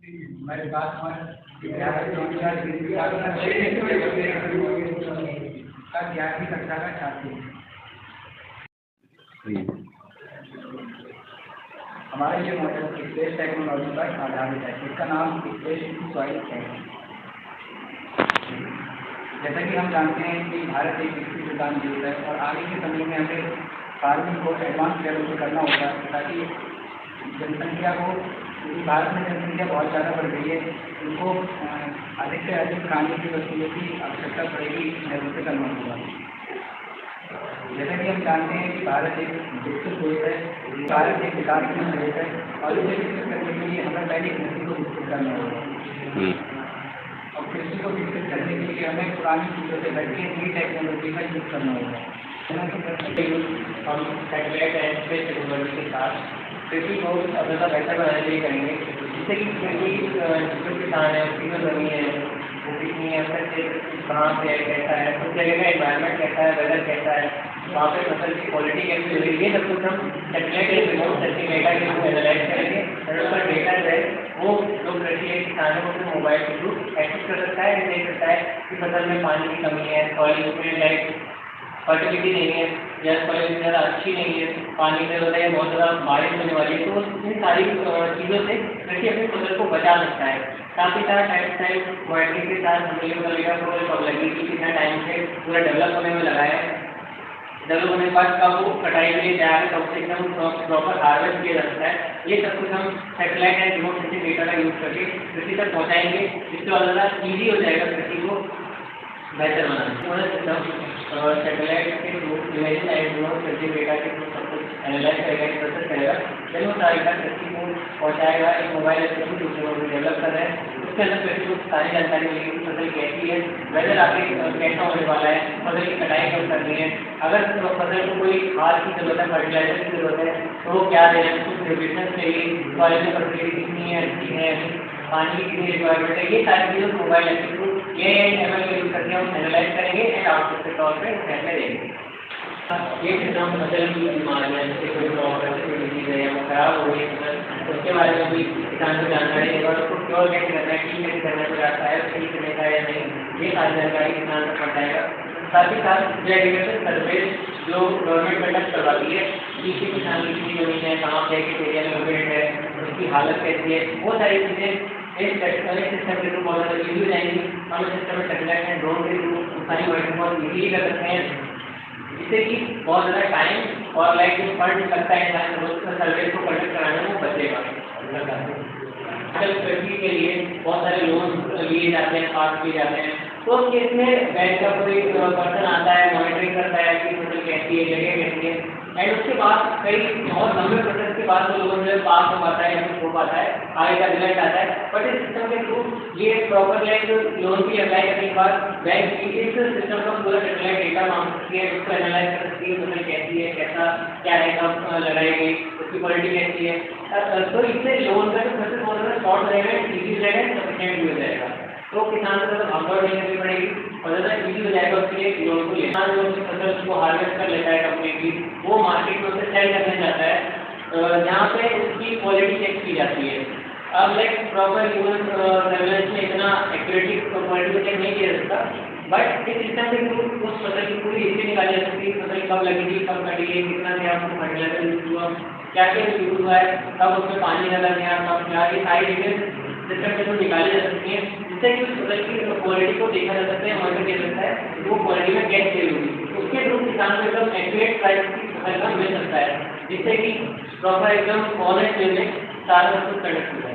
हमारे पास ग्यारहवीं कक्षा का छात्र है। हमारा ये मॉडल स्पेस टेक्नोलॉजी पर आधारित है, इसका नाम स्पेस सॉइल है। जैसा कि हम जानते हैं कि भारत एक विकसित प्रधान देश है और आगे के समय में हमें फार्मिंग को एडवांस लेवल पे करना होगा ताकि जनसंख्या को, क्योंकि भारत में जनसंख्या बहुत ज़्यादा बढ़ गई है, उनको अधिक से अधिक खाने की वस्तुओं की आवश्यकता पड़ेगी, लेवल पे करना होगा। जैसा कि हम जानते हैं कि भारत एक विकसित देश है, भारत एक विकासशील देश है और इसे विकसित करने के लिए हमें पहले कृषि को विकसित करना होगा। और कृषि को विकसित करने के लिए हमें पुरानी चीज़ों से बैठ के नई टेक्नोलॉजी का यूज़ करना होगा। हम सैटेलाइट एंड स्पेस टेक्नोलॉजी के साथ कृषि को ज़्यादा बेहतर बनाने के लिए करेंगे, जिससे कि जो किसान है उसकी जो ज़मीन है वो कितनी है, कहाँ से है, कैसा है, उस जगह का एनवायरनमेंट कैसा है, वेदर कैसा है, वहाँ पे फसल की क्वालिटी कैसी हो रही है, ये सब कुछ हम सैटेलाइट या रिमोट सेंसिंग डेटा के थ्रू एनालाइज करेंगे और उसका डेटा जो है वो जो कृषि है किसान है वो अपने मोबाइल के थ्रू एक्सेस कर सकता है, देख सकता है कि फसल में पानी की कमी है, सॉइल में लाइक फर्टिलिटी नहीं है या सॉइल ज़्यादा अच्छी नहीं है, पानी में होता है बहुत ज़्यादा बारिश होने वाली है, तो इन सारी चीज़ों से कृषि अपनी फसल को बचा सकता है। साथ ही साथ टाइम मॉनिटरिंग के साथ हमें ये पता लगेगा कब लगेगी, कितना टाइम से पूरा डेवलप होने में लगा है, डेवलप होने के बाद कब वो कटाई के लिए तैयार है, कब से एकदम प्रॉपर हार्वेस्ट किया जा सकता है। ये सब कुछ हम satellite and remote sensing data का यूज़ करके कृषि तक पहुँचाएंगे, जिससे और ज़्यादा ईजी हो जाएगा कृषि को बेहतर बनाना। सैटेलाइट के through imaging and remote sensing data के थ्रू सब कुछ एनालाइज करेगा, प्रोसेस करेगा, जब वो सारी कृषि को पहुँचाएगा। एक मोबाइल एप्लीकेशन दूसरे मोबाइल डेवलप कर रहे हैं, उसके अंदर कृषि को सारी जानकारी मिलेगी कि फसल कैसी है, वेदर आगे कैसा होने वाला है, फसल की कटाई कब करनी है, अगर फसल को कोई खाद की जरूरत है, फर्टिलाइजर की जरूरत है तो वो क्या देना है, कुछ न्यूट्रिशन चाहिए, सॉइल में फर्टिलिटी कितनी है, अच्छी है, पानी की कितनी रिक्वायरमेंट है, ये सारी चीज़ें मोबाइल ऐप के थ्रू एआई/एमएल का यूज़ करके हम एनालाइज करेंगे एंड आउटपुट के तौर पर फैसले देंगे। ये किसान फसल की बीमारियाँ जैसे कोई प्रॉब्लम कोई डिजीज है या खराब हो रही है फसल, उसके बारे में भी किसान को जानकारी देगा और उसको क्योर कैसे करना है, ठीक कैसे करना को जाता है, सही करने का या नहीं, ये सारी जानकारी किसान को पहुँचाएगा। साथ ही साथ जो एग्रीकल्चर सर्वे जो गवर्नमेंट कंडक्ट करवाती है कि किसान की कितनी जमीन है, कहाँ पे किस एरिया में लोकेटेड है, उसकी हालत कैसी है, वो सारी चीज़ें इस सिस्टम के थ्रू बहुत ज़्यादा ईजी हो जाएंगी। हम इस सिस्टम में सैटेलाइट एंड ड्रोन के थ्रू सारी वर्किंग बहुत ईजी कर सकते हैं, जिससे कि बहुत ज़्यादा टाइम और लाइक जो फंड लगता है सर्वे को कंडक्ट कराने में वो बचेगा। आजकल कृषि के लिए बहुत सारे लोन लिए जाते हैं, पास किए जाते हैं, तो उस केस में बैंक का कोई पर्सन आता है, मॉनिटरिंग करता है कि फसल कैसी है, जगह कैसी है, एंड उसके बाद कई बहुत लंबे प्रोसेस के बाद वो लोगों से पास हो पाता है या कुछ हो पाता है, आगे का रिजल्ट आता है। बट इस सिस्टम के थ्रू ये प्रॉपर लाइक लोन की अप्लाई करने के बाद बैंक की इस सिस्टम का पूरा सैटेलाइट डेटा मांग सकती है, उसको एनालाइज कर सकती है, फसल कैसी है, कैसा क्या है, कब लगाएगी, उसकी क्वालिटी कैसी है, तो इससे लोन का जो प्रोसेस बहुत ज़्यादा शॉर्ट रहेगा, ईजी रहेगा, सफिशिएंट भी हो जाएगा। तो किसान को ज़्यादा भागदौड़ नहीं करनी पड़ेगी और ज़्यादा ईजी हो जाएगा उसके लिए लोन को लेना। जो उसकी फसल को हार्वेस्ट कर लेता है कंप्लीटली, वो मार्केट में उसे सेल करने जाता है जहाँ पे उसकी क्वालिटी चेक की जाती है। अब लाइक प्रॉपर ह्यूमन सर्वेलेंस में इतना एक्यूरेटली क्वालिटी को चेक नहीं किया जा सकता, बट इस सिस्टम के थ्रू उस फसल की पूरी हिस्ट्री निकाली जा सकती है, फसल कब लगेगी, कब कटेगी, कितना दिया आपको फर्टिलाइजर यूज हुआ, क्या क्या यूज हुआ है, कब उसमें पानी लगा गया, कब क्या, ये सारी डिटेल्स सिस्टम के थ्रू निकाली जा सकती है, जिससे कि उस फसल की क्वालिटी को देखा जा सकता है, मॉनिटर किया जा सकता है कि वो क्वालिटी में कैसे होगी। उसके थ्रू किसान को एकदम एक्यूरेट प्राइस की फसल का मिल सकता है, जिससे कि प्रॉपर एकदम ऑनेस्ट वे में सारा सब कुछ कंडक्ट हो जाए।